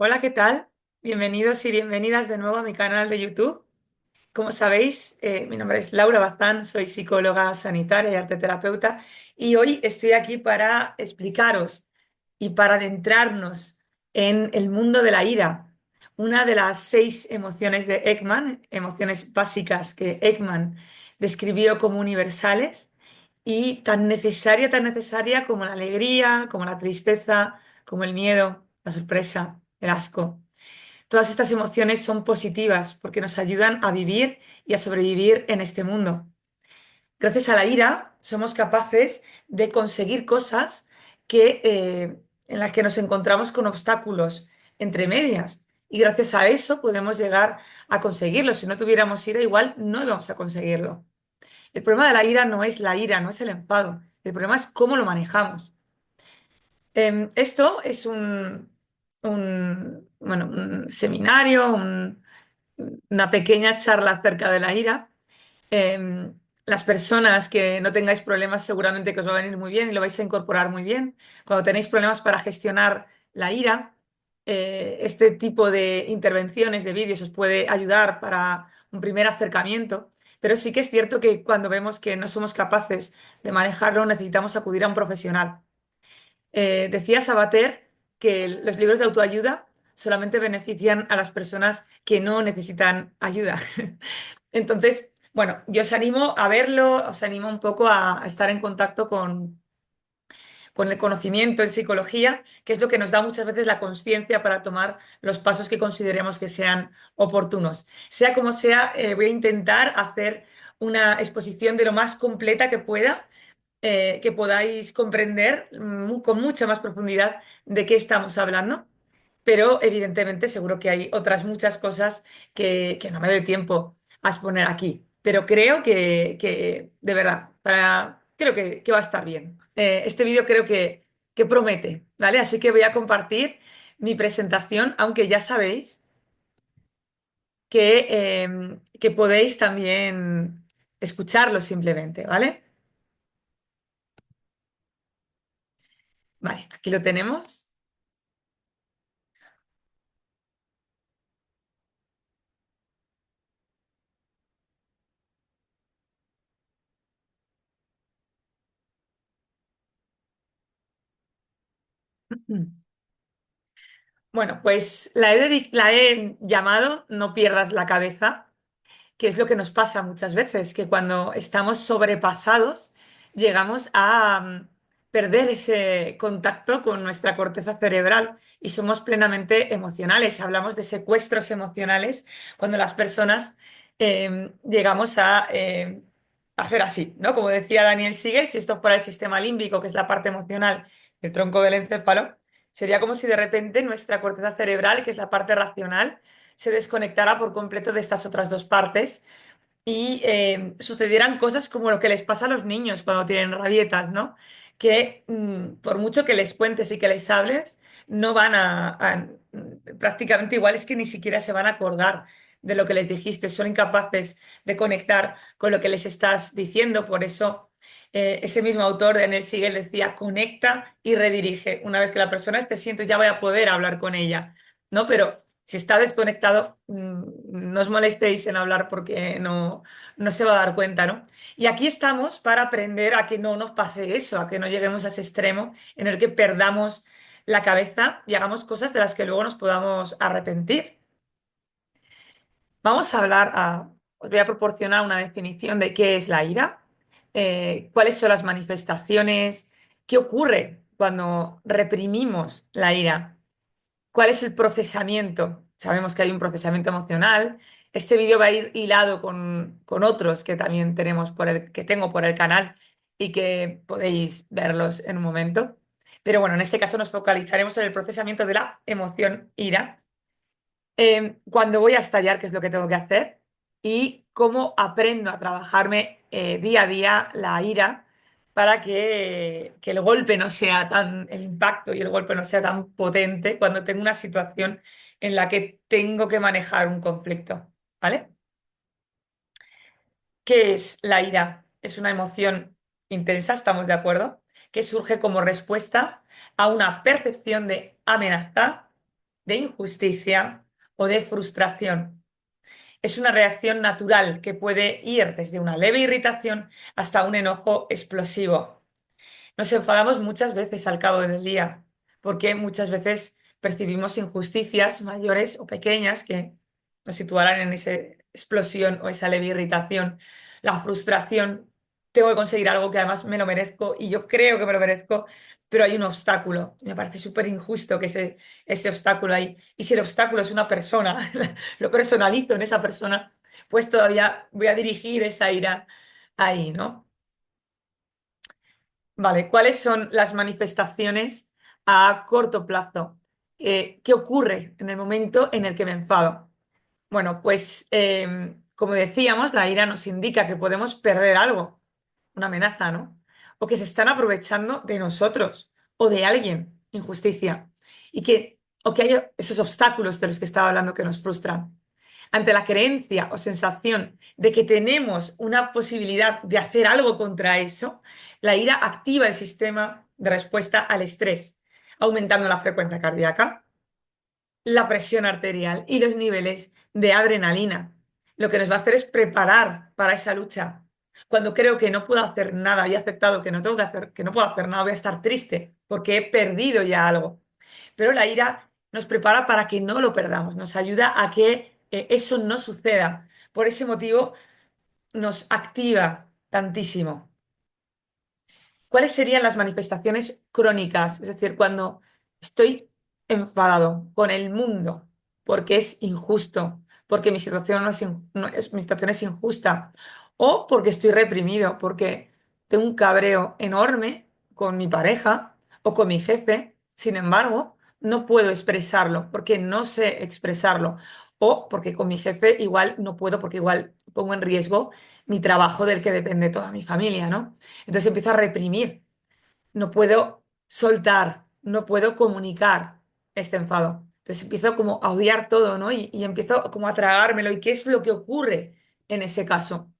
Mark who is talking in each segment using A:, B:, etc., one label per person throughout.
A: Hola, ¿qué tal? Bienvenidos y bienvenidas de nuevo a mi canal de YouTube. Como sabéis, mi nombre es Laura Bazán, soy psicóloga sanitaria y arteterapeuta y hoy estoy aquí para explicaros y para adentrarnos en el mundo de la ira, una de las 6 emociones de Ekman, emociones básicas que Ekman describió como universales y tan necesaria como la alegría, como la tristeza, como el miedo, la sorpresa, el asco. Todas estas emociones son positivas porque nos ayudan a vivir y a sobrevivir en este mundo. Gracias a la ira somos capaces de conseguir cosas en las que nos encontramos con obstáculos entre medias. Y gracias a eso podemos llegar a conseguirlo. Si no tuviéramos ira, igual no íbamos a conseguirlo. El problema de la ira no es la ira, no es el enfado. El problema es cómo lo manejamos. Esto es bueno, un seminario, una pequeña charla acerca de la ira. Las personas que no tengáis problemas seguramente que os va a venir muy bien y lo vais a incorporar muy bien. Cuando tenéis problemas para gestionar la ira, este tipo de intervenciones, de vídeos, os puede ayudar para un primer acercamiento. Pero sí que es cierto que cuando vemos que no somos capaces de manejarlo, necesitamos acudir a un profesional. Decía Sabater que los libros de autoayuda solamente benefician a las personas que no necesitan ayuda. Entonces, bueno, yo os animo a verlo, os animo un poco a estar en contacto con el conocimiento en psicología, que es lo que nos da muchas veces la conciencia para tomar los pasos que consideremos que sean oportunos. Sea como sea, voy a intentar hacer una exposición de lo más completa que pueda, que podáis comprender con mucha más profundidad de qué estamos hablando. Pero evidentemente seguro que hay otras muchas cosas que no me doy tiempo a exponer aquí. Pero creo de verdad, creo que va a estar bien. Este vídeo creo que promete, ¿vale? Así que voy a compartir mi presentación, aunque ya sabéis que podéis también escucharlo simplemente, ¿vale? Vale, aquí lo tenemos. Bueno, pues la he llamado No pierdas la cabeza, que es lo que nos pasa muchas veces, que cuando estamos sobrepasados llegamos a perder ese contacto con nuestra corteza cerebral y somos plenamente emocionales. Hablamos de secuestros emocionales cuando las personas llegamos a hacer así, ¿no? Como decía Daniel Siegel, si esto fuera el sistema límbico, que es la parte emocional del tronco del encéfalo, sería como si de repente nuestra corteza cerebral, que es la parte racional, se desconectara por completo de estas otras dos partes y sucedieran cosas como lo que les pasa a los niños cuando tienen rabietas, ¿no? Que por mucho que les cuentes y que les hables, no van prácticamente igual es que ni siquiera se van a acordar de lo que les dijiste, son incapaces de conectar con lo que les estás diciendo, por eso ese mismo autor, Daniel Siegel, decía, conecta y redirige. Una vez que la persona esté siento, ya voy a poder hablar con ella, ¿no? Pero si está desconectado, no os molestéis en hablar porque no se va a dar cuenta, ¿no? Y aquí estamos para aprender a que no nos pase eso, a que no lleguemos a ese extremo en el que perdamos la cabeza y hagamos cosas de las que luego nos podamos arrepentir. Vamos a os voy a proporcionar una definición de qué es la ira, cuáles son las manifestaciones, qué ocurre cuando reprimimos la ira. ¿Cuál es el procesamiento? Sabemos que hay un procesamiento emocional. Este vídeo va a ir hilado con otros que también que tengo por el canal y que podéis verlos en un momento. Pero bueno, en este caso nos focalizaremos en el procesamiento de la emoción ira. Cuando voy a estallar, qué es lo que tengo que hacer y cómo aprendo a trabajarme día a día la ira para que el golpe no sea el impacto y el golpe no sea tan potente cuando tengo una situación en la que tengo que manejar un conflicto, ¿vale? ¿Qué es la ira? Es una emoción intensa, ¿estamos de acuerdo? Que surge como respuesta a una percepción de amenaza de injusticia o de frustración. Es una reacción natural que puede ir desde una leve irritación hasta un enojo explosivo. Nos enfadamos muchas veces al cabo del día, porque muchas veces percibimos injusticias mayores o pequeñas que nos situarán en esa explosión o esa leve irritación, la frustración. Tengo que conseguir algo que además me lo merezco y yo creo que me lo merezco, pero hay un obstáculo. Me parece súper injusto que ese obstáculo ahí. Y si el obstáculo es una persona, lo personalizo en esa persona, pues todavía voy a dirigir esa ira ahí, ¿no? Vale, ¿cuáles son las manifestaciones a corto plazo? ¿Qué ocurre en el momento en el que me enfado? Bueno, pues como decíamos, la ira nos indica que podemos perder algo, una amenaza, ¿no? O que se están aprovechando de nosotros o de alguien, injusticia. O que hay esos obstáculos de los que estaba hablando que nos frustran. Ante la creencia o sensación de que tenemos una posibilidad de hacer algo contra eso, la ira activa el sistema de respuesta al estrés, aumentando la frecuencia cardíaca, la presión arterial y los niveles de adrenalina. Lo que nos va a hacer es preparar para esa lucha. Cuando creo que no puedo hacer nada y he aceptado que no tengo que hacer, que no puedo hacer nada, voy a estar triste porque he perdido ya algo. Pero la ira nos prepara para que no lo perdamos, nos ayuda a que eso no suceda. Por ese motivo nos activa tantísimo. ¿Cuáles serían las manifestaciones crónicas? Es decir, cuando estoy enfadado con el mundo porque es injusto, porque mi situación, mi situación es injusta, o porque estoy reprimido, porque tengo un cabreo enorme con mi pareja o con mi jefe, sin embargo, no puedo expresarlo porque no sé expresarlo, o porque con mi jefe igual no puedo, porque igual pongo en riesgo mi trabajo del que depende toda mi familia, ¿no? Entonces empiezo a reprimir, no puedo soltar, no puedo comunicar este enfado. Entonces empiezo como a odiar todo, ¿no? Y empiezo como a tragármelo. ¿Y qué es lo que ocurre en ese caso?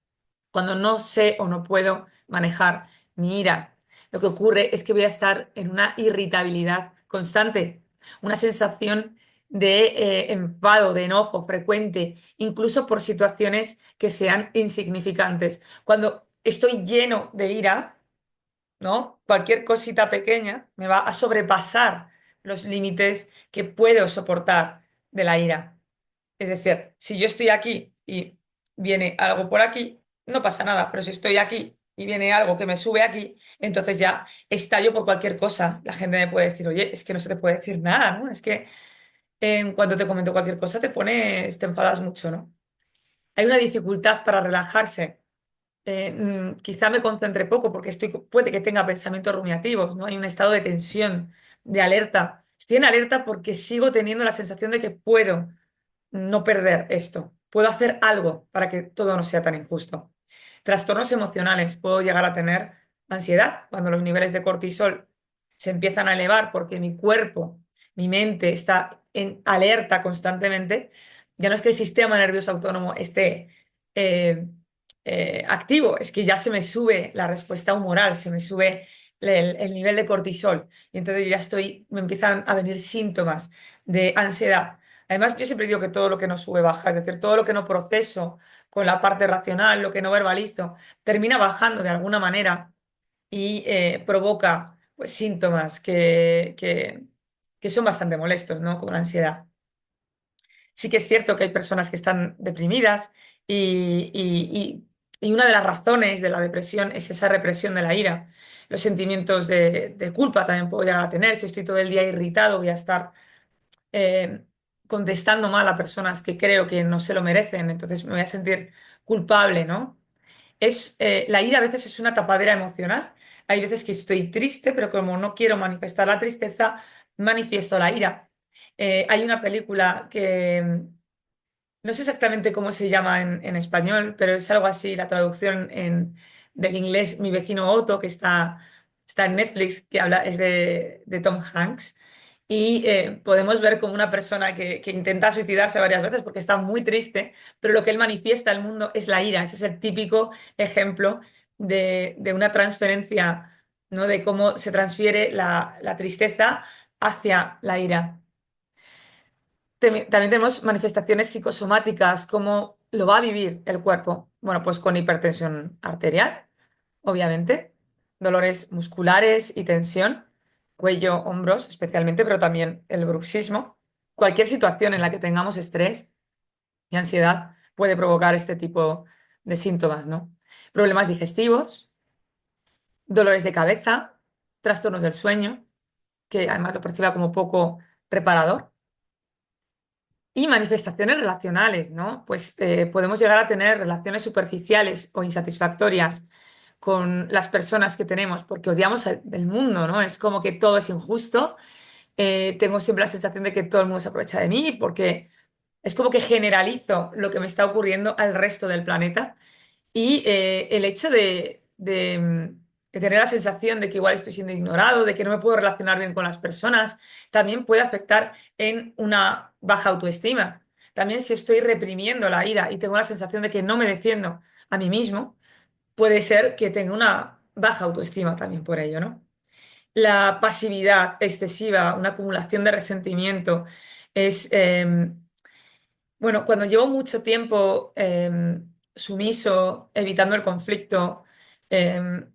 A: Cuando no sé o no puedo manejar mi ira, lo que ocurre es que voy a estar en una irritabilidad constante, una sensación de enfado, de enojo frecuente, incluso por situaciones que sean insignificantes. Cuando estoy lleno de ira, ¿no? Cualquier cosita pequeña me va a sobrepasar los límites que puedo soportar de la ira. Es decir, si yo estoy aquí y viene algo por aquí, no pasa nada, pero si estoy aquí y viene algo que me sube aquí, entonces ya estallo por cualquier cosa. La gente me puede decir, oye, es que no se te puede decir nada, ¿no? Es que en cuanto te comento cualquier cosa te enfadas mucho, ¿no? Hay una dificultad para relajarse. Quizá me concentre poco porque puede que tenga pensamientos rumiativos, ¿no? Hay un estado de tensión, de alerta. Estoy en alerta porque sigo teniendo la sensación de que puedo no perder esto. Puedo hacer algo para que todo no sea tan injusto. Trastornos emocionales. Puedo llegar a tener ansiedad cuando los niveles de cortisol se empiezan a elevar porque mi cuerpo, mi mente está en alerta constantemente. Ya no es que el sistema nervioso autónomo esté eh, activo, es que ya se me sube la respuesta humoral, se me sube el nivel de cortisol y entonces me empiezan a venir síntomas de ansiedad. Además, yo siempre digo que todo lo que no sube baja, es decir, todo lo que no proceso con la parte racional, lo que no verbalizo, termina bajando de alguna manera y provoca pues, síntomas que son bastante molestos, ¿no? Como la ansiedad. Sí que es cierto que hay personas que están deprimidas y una de las razones de la depresión es esa represión de la ira. Los sentimientos de culpa también puedo llegar a tener. Si estoy todo el día irritado, voy a estar eh, contestando mal a personas que creo que no se lo merecen, entonces me voy a sentir culpable, ¿no? La ira a veces es una tapadera emocional. Hay veces que estoy triste, pero como no quiero manifestar la tristeza, manifiesto la ira. Hay una película que no sé exactamente cómo se llama en español, pero es algo así, la traducción del inglés Mi vecino Otto, que está en Netflix, es de Tom Hanks. Y podemos ver como una persona que intenta suicidarse varias veces porque está muy triste, pero lo que él manifiesta al mundo es la ira. Ese es el típico ejemplo de una transferencia, ¿no? De cómo se transfiere la tristeza hacia la ira. También tenemos manifestaciones psicosomáticas, cómo lo va a vivir el cuerpo. Bueno, pues con hipertensión arterial, obviamente, dolores musculares y tensión, cuello, hombros especialmente, pero también el bruxismo. Cualquier situación en la que tengamos estrés y ansiedad puede provocar este tipo de síntomas, ¿no? Problemas digestivos, dolores de cabeza, trastornos del sueño, que además lo perciba como poco reparador. Y manifestaciones relacionales, ¿no? Pues podemos llegar a tener relaciones superficiales o insatisfactorias con las personas que tenemos porque odiamos el mundo, ¿no? Es como que todo es injusto. Tengo siempre la sensación de que todo el mundo se aprovecha de mí porque es como que generalizo lo que me está ocurriendo al resto del planeta y el hecho de tener la sensación de que igual estoy siendo ignorado, de que no me puedo relacionar bien con las personas, también puede afectar en una baja autoestima. También si estoy reprimiendo la ira y tengo la sensación de que no me defiendo a mí mismo, puede ser que tenga una baja autoestima también por ello, ¿no? La pasividad excesiva, una acumulación de resentimiento, es, bueno, cuando llevo mucho tiempo sumiso, evitando el conflicto, em,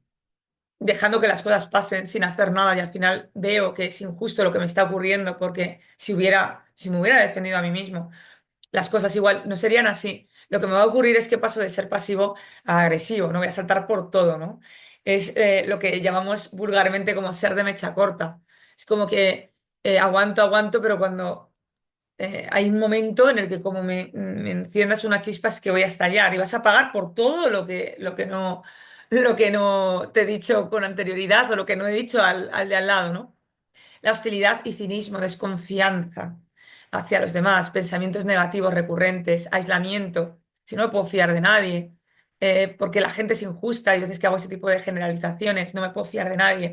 A: dejando que las cosas pasen sin hacer nada y al final veo que es injusto lo que me está ocurriendo porque si me hubiera defendido a mí mismo, las cosas igual no serían así. Lo que me va a ocurrir es que paso de ser pasivo a agresivo, no voy a saltar por todo, ¿no? Es lo que llamamos vulgarmente como ser de mecha corta. Es como que aguanto, aguanto, pero cuando hay un momento en el que como me enciendas una chispa es que voy a estallar y vas a pagar por todo lo que no te he dicho con anterioridad o lo que no he dicho al de al lado, ¿no? La hostilidad y cinismo, desconfianza hacia los demás, pensamientos negativos recurrentes, aislamiento, si no me puedo fiar de nadie, porque la gente es injusta, hay veces que hago ese tipo de generalizaciones, no me puedo fiar de nadie,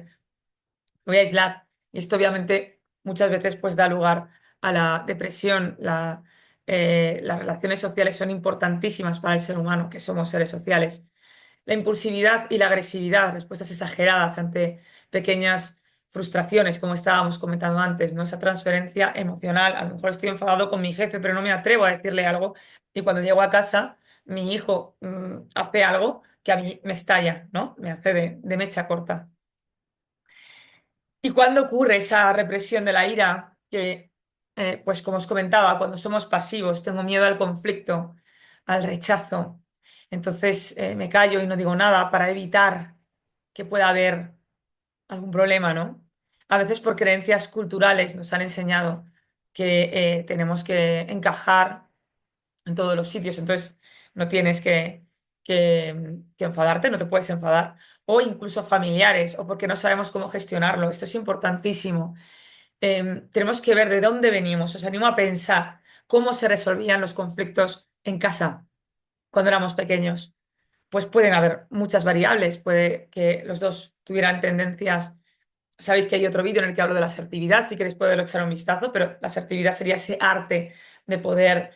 A: me voy a aislar. Y esto obviamente muchas veces pues da lugar a la depresión. Las relaciones sociales son importantísimas para el ser humano, que somos seres sociales. La impulsividad y la agresividad, respuestas exageradas ante pequeñas frustraciones, como estábamos comentando antes, ¿no? Esa transferencia emocional. A lo mejor estoy enfadado con mi jefe, pero no me atrevo a decirle algo. Y cuando llego a casa, mi hijo hace algo que a mí me estalla, ¿no? Me hace de mecha corta. ¿Y cuándo ocurre esa represión de la ira? Que, pues como os comentaba, cuando somos pasivos, tengo miedo al conflicto, al rechazo. Entonces me callo y no digo nada para evitar que pueda haber algún problema, ¿no? A veces por creencias culturales nos han enseñado que tenemos que encajar en todos los sitios, entonces no tienes que enfadarte, no te puedes enfadar, o incluso familiares, o porque no sabemos cómo gestionarlo. Esto es importantísimo. Tenemos que ver de dónde venimos. Os animo a pensar cómo se resolvían los conflictos en casa cuando éramos pequeños. Pues pueden haber muchas variables, puede que los dos tuvieran tendencias. Sabéis que hay otro vídeo en el que hablo de la asertividad, si queréis poderlo echar un vistazo, pero la asertividad sería ese arte de poder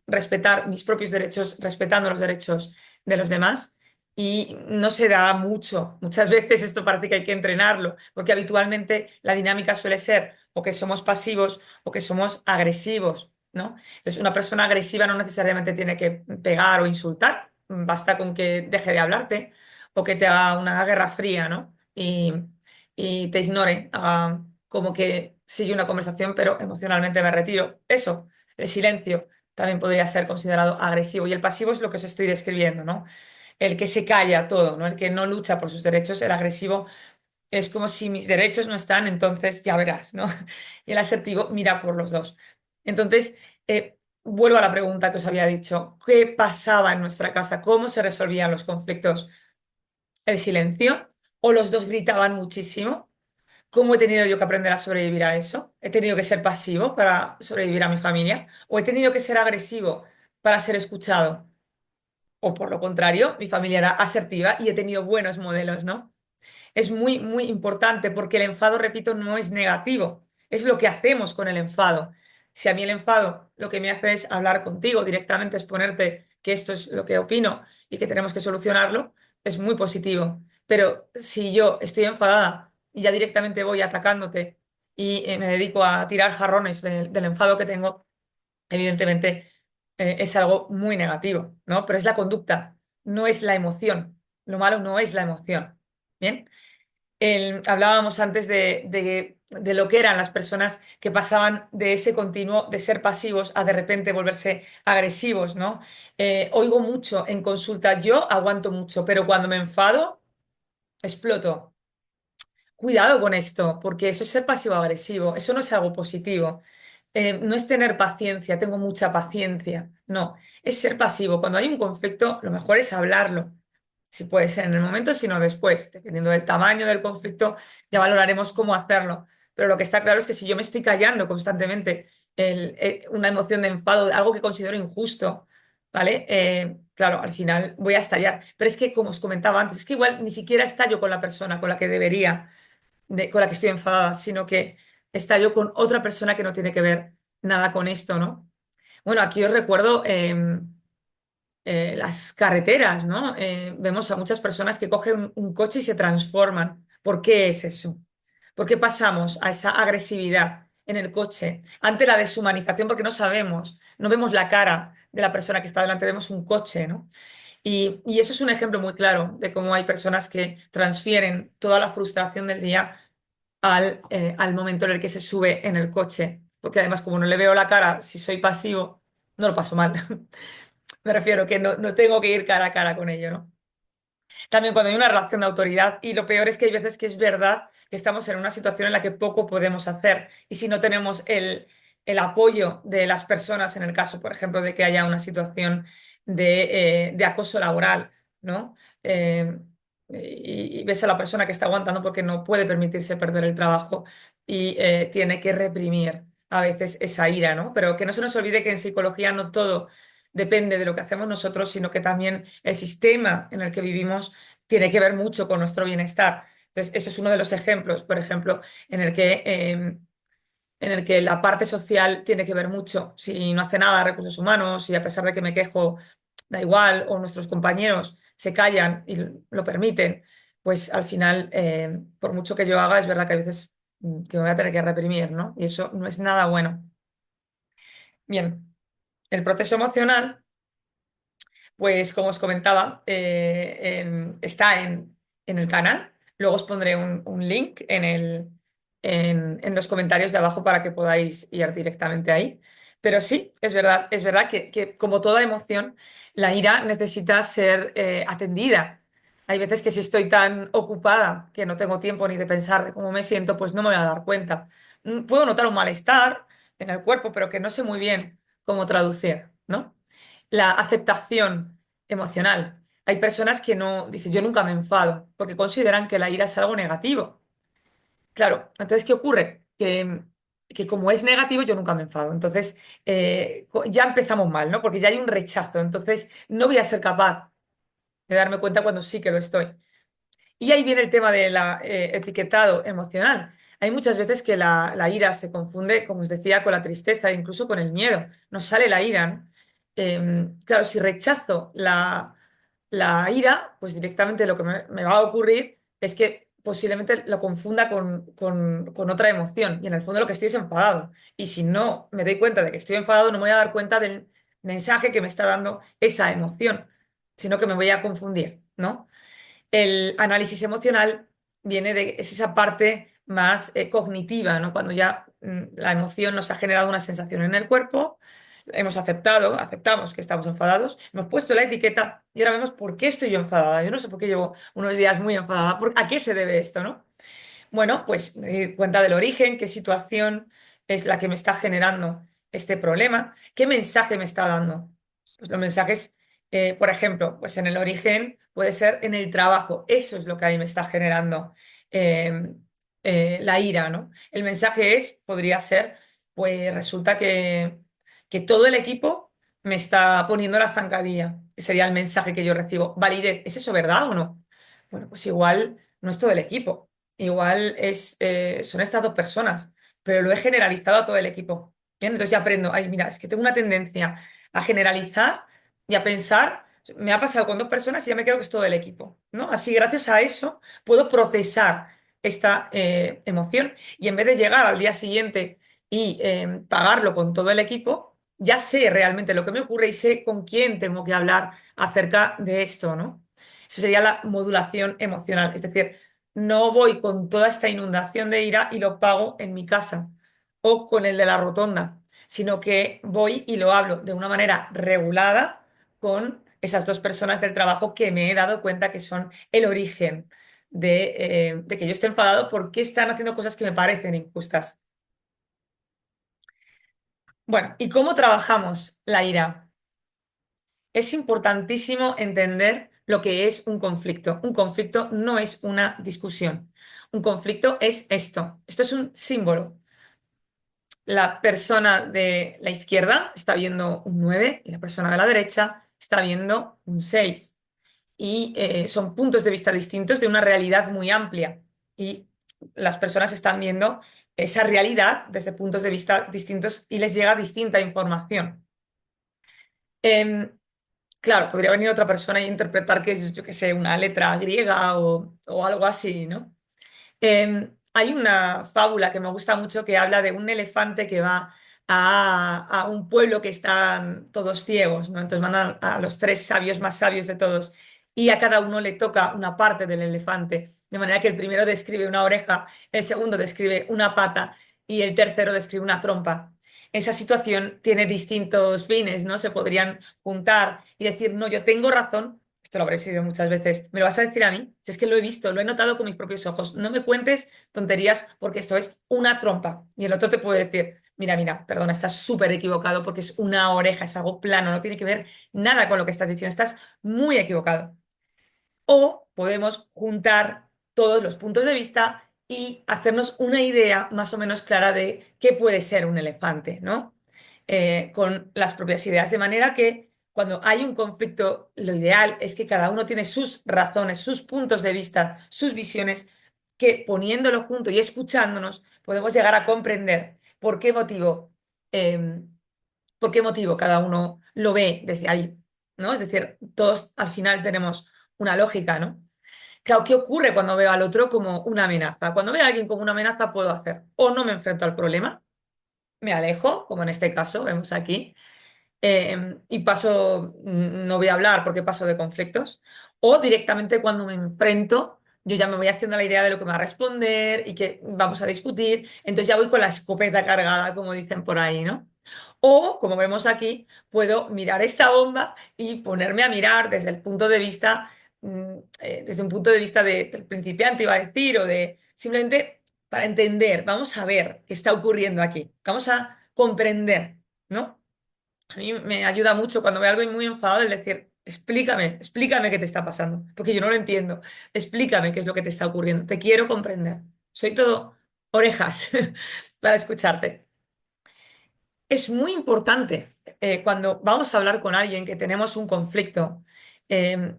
A: respetar mis propios derechos, respetando los derechos de los demás. Y no se da mucho. Muchas veces esto parece que hay que entrenarlo, porque habitualmente la dinámica suele ser o que somos pasivos o que somos agresivos, ¿no? Entonces, una persona agresiva no necesariamente tiene que pegar o insultar, basta con que deje de hablarte o que te haga una guerra fría, ¿no? Y te ignore, haga como que sigue una conversación, pero emocionalmente me retiro. Eso, el silencio también podría ser considerado agresivo. Y el pasivo es lo que os estoy describiendo, ¿no? El que se calla todo, ¿no? El que no lucha por sus derechos. El agresivo es como si mis derechos no están, entonces ya verás, ¿no? Y el asertivo mira por los dos. Entonces, vuelvo a la pregunta que os había dicho. ¿Qué pasaba en nuestra casa? ¿Cómo se resolvían los conflictos? ¿El silencio? ¿O los dos gritaban muchísimo? ¿Cómo he tenido yo que aprender a sobrevivir a eso? ¿He tenido que ser pasivo para sobrevivir a mi familia? ¿O he tenido que ser agresivo para ser escuchado? O por lo contrario, mi familia era asertiva y he tenido buenos modelos, ¿no? Es muy, muy importante porque el enfado, repito, no es negativo, es lo que hacemos con el enfado. Si a mí el enfado lo que me hace es hablar contigo directamente, exponerte que esto es lo que opino y que tenemos que solucionarlo, es muy positivo. Pero si yo estoy enfadada y ya directamente voy atacándote y me dedico a tirar jarrones del enfado que tengo, evidentemente es algo muy negativo, ¿no? Pero es la conducta, no es la emoción. Lo malo no es la emoción. ¿Bien? Hablábamos antes de lo que eran las personas que pasaban de ese continuo de ser pasivos a de repente volverse agresivos, ¿no? Oigo mucho en consulta, yo aguanto mucho, pero cuando me enfado, exploto. Cuidado con esto, porque eso es ser pasivo-agresivo, eso no es algo positivo. No es tener paciencia, tengo mucha paciencia, no, es ser pasivo. Cuando hay un conflicto, lo mejor es hablarlo. Si puede ser en el momento, sino después, dependiendo del tamaño del conflicto, ya valoraremos cómo hacerlo. Pero lo que está claro es que si yo me estoy callando constantemente una emoción de enfado, algo que considero injusto, ¿vale? Claro, al final voy a estallar. Pero es que, como os comentaba antes, es que igual ni siquiera estallo con la persona con la que debería con la que estoy enfadada, sino que estallo con otra persona que no tiene que ver nada con esto, ¿no? Bueno, aquí os recuerdo las carreteras, ¿no? Vemos a muchas personas que cogen un coche y se transforman. ¿Por qué es eso? ¿Por qué pasamos a esa agresividad en el coche ante la deshumanización? Porque no sabemos, no vemos la cara de la persona que está delante, vemos un coche, ¿no? Y eso es un ejemplo muy claro de cómo hay personas que transfieren toda la frustración del día al momento en el que se sube en el coche. Porque además, como no le veo la cara, si soy pasivo, no lo paso mal. Me refiero que no tengo que ir cara a cara con ello, ¿no? También cuando hay una relación de autoridad, y lo peor es que hay veces que es verdad que estamos en una situación en la que poco podemos hacer. Y si no tenemos el apoyo de las personas, en el caso, por ejemplo, de que haya una situación de acoso laboral, ¿no? Y ves a la persona que está aguantando porque no puede permitirse perder el trabajo y tiene que reprimir a veces esa ira, ¿no? Pero que no se nos olvide que en psicología no todo depende de lo que hacemos nosotros, sino que también el sistema en el que vivimos tiene que ver mucho con nuestro bienestar. Entonces, eso es uno de los ejemplos, por ejemplo, en el que la parte social tiene que ver mucho. Si no hace nada recursos humanos y a pesar de que me quejo, da igual, o nuestros compañeros se callan y lo permiten, pues al final, por mucho que yo haga, es verdad que a veces que me voy a tener que reprimir, ¿no? Y eso no es nada bueno. Bien, el proceso emocional. Pues como os comentaba, está en el canal. Luego os pondré un link en los comentarios de abajo para que podáis ir directamente ahí. Pero sí, es verdad que como toda emoción, la ira necesita ser atendida. Hay veces que si estoy tan ocupada que no tengo tiempo ni de pensar de cómo me siento, pues no me voy a dar cuenta. Puedo notar un malestar en el cuerpo, pero que no sé muy bien cómo traducir, ¿no? La aceptación emocional. Hay personas que no, dicen, yo nunca me enfado, porque consideran que la ira es algo negativo. Claro, entonces, ¿qué ocurre? Que como es negativo, yo nunca me enfado. Entonces, ya empezamos mal, ¿no? Porque ya hay un rechazo. Entonces, no voy a ser capaz de darme cuenta cuando sí que lo estoy. Y ahí viene el tema del etiquetado emocional. Hay muchas veces que la ira se confunde, como os decía, con la tristeza, incluso con el miedo. Nos sale la ira, ¿no? Claro, si rechazo la ira, pues directamente lo que me va a ocurrir es que posiblemente lo confunda con otra emoción. Y en el fondo lo que estoy es enfadado. Y si no me doy cuenta de que estoy enfadado, no me voy a dar cuenta del mensaje que me está dando esa emoción, sino que me voy a confundir, ¿no? El análisis emocional es esa parte más cognitiva, ¿no? Cuando ya la emoción nos ha generado una sensación en el cuerpo, aceptamos que estamos enfadados, hemos puesto la etiqueta y ahora vemos por qué estoy yo enfadada. Yo no sé por qué llevo unos días muy enfadada. ¿A qué se debe esto, no? Bueno, pues me di cuenta del origen, qué situación es la que me está generando este problema, qué mensaje me está dando. Pues los mensajes, por ejemplo, pues en el origen puede ser en el trabajo, eso es lo que ahí me está generando eh, la ira, ¿no? El mensaje podría ser, pues resulta que todo el equipo me está poniendo la zancadilla. Sería el mensaje que yo recibo. Validez, ¿es eso verdad o no? Bueno, pues igual no es todo el equipo. Igual son estas dos personas, pero lo he generalizado a todo el equipo. Bien, entonces ya aprendo, ay, mira, es que tengo una tendencia a generalizar y a pensar, me ha pasado con dos personas y ya me creo que es todo el equipo, ¿no? Así, gracias a eso, puedo procesar esta emoción. Y en vez de llegar al día siguiente y pagarlo con todo el equipo, ya sé realmente lo que me ocurre y sé con quién tengo que hablar acerca de esto, ¿no? Eso sería la modulación emocional. Es decir, no voy con toda esta inundación de ira y lo pago en mi casa o con el de la rotonda, sino que voy y lo hablo de una manera regulada con esas dos personas del trabajo que me he dado cuenta que son el origen de que yo esté enfadado porque están haciendo cosas que me parecen injustas. Bueno, ¿y cómo trabajamos la ira? Es importantísimo entender lo que es un conflicto. Un conflicto no es una discusión. Un conflicto es esto. Esto es un símbolo. La persona de la izquierda está viendo un 9 y la persona de la derecha está viendo un 6. Y son puntos de vista distintos de una realidad muy amplia. Y las personas están viendo esa realidad desde puntos de vista distintos y les llega distinta información. Em, claro, podría venir otra persona e interpretar que es, yo qué sé, una letra griega o algo así, ¿no? Hay una fábula que me gusta mucho que habla de un elefante que va a un pueblo que están todos ciegos, ¿no? Entonces mandan a los tres sabios más sabios de todos y a cada uno le toca una parte del elefante. De manera que el primero describe una oreja, el segundo describe una pata y el tercero describe una trompa. Esa situación tiene distintos fines, ¿no? Se podrían juntar y decir, no, yo tengo razón. Esto lo habréis oído muchas veces. ¿Me lo vas a decir a mí? Si es que lo he visto, lo he notado con mis propios ojos. No me cuentes tonterías porque esto es una trompa. Y el otro te puede decir, mira, mira, perdona, estás súper equivocado porque es una oreja, es algo plano, no tiene que ver nada con lo que estás diciendo, estás muy equivocado. O podemos juntar todos los puntos de vista y hacernos una idea más o menos clara de qué puede ser un elefante, ¿no? Con las propias ideas. De manera que cuando hay un conflicto, lo ideal es que cada uno tiene sus razones, sus puntos de vista, sus visiones, que poniéndolo junto y escuchándonos podemos llegar a comprender eh, por qué motivo cada uno lo ve desde ahí, ¿no? Es decir, todos al final tenemos una lógica, ¿no? Claro, ¿qué ocurre cuando veo al otro como una amenaza? Cuando veo a alguien como una amenaza, puedo hacer o no me enfrento al problema, me alejo, como en este caso, vemos aquí, y paso, no voy a hablar porque paso de conflictos, o directamente cuando me enfrento, yo ya me voy haciendo la idea de lo que me va a responder y que vamos a discutir, entonces ya voy con la escopeta cargada, como dicen por ahí, ¿no? O, como vemos aquí, puedo mirar esta bomba y ponerme a mirar desde el punto de vista, desde un punto de vista del principiante, iba a decir, o de simplemente para entender, vamos a ver qué está ocurriendo aquí, vamos a comprender, ¿no? A mí me ayuda mucho cuando veo algo muy enfadado el decir, explícame qué te está pasando, porque yo no lo entiendo. Explícame qué es lo que te está ocurriendo. Te quiero comprender. Soy todo orejas para escucharte. Es muy importante cuando vamos a hablar con alguien que tenemos un conflicto, eh,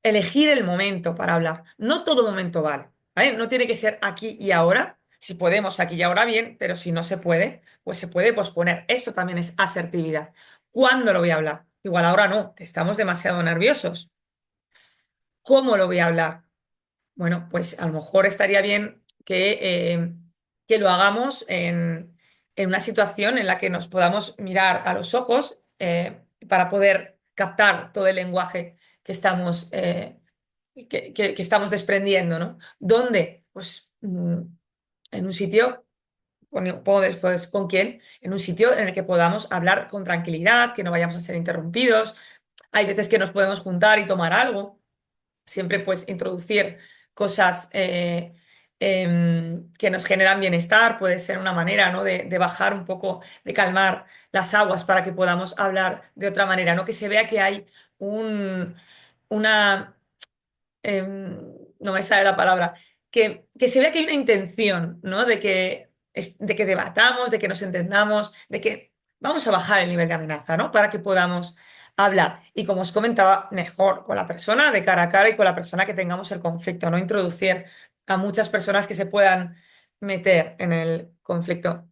A: elegir el momento para hablar. No todo momento vale, ¿vale? No tiene que ser aquí y ahora. Si podemos aquí y ahora bien, pero si no se puede, pues se puede posponer. Esto también es asertividad. ¿Cuándo lo voy a hablar? Igual ahora no, que estamos demasiado nerviosos. ¿Cómo lo voy a hablar? Bueno, pues a lo mejor estaría bien que lo hagamos en una situación en la que nos podamos mirar a los ojos para poder captar todo el lenguaje que estamos, que estamos desprendiendo, ¿no? ¿Dónde? Pues en un sitio, pongo después con quién, en un sitio en el que podamos hablar con tranquilidad, que no vayamos a ser interrumpidos. Hay veces que nos podemos juntar y tomar algo siempre pues introducir cosas que nos generan bienestar, puede ser una manera, ¿no? de bajar un poco, de calmar las aguas para que podamos hablar de otra manera, ¿no? Que se vea que hay un, una no me sale la palabra, que se vea que hay una intención, ¿no? De que debatamos, de que nos entendamos, de que vamos a bajar el nivel de amenaza, ¿no? Para que podamos hablar. Y como os comentaba, mejor con la persona de cara a cara y con la persona que tengamos el conflicto, no introducir a muchas personas que se puedan meter en el conflicto.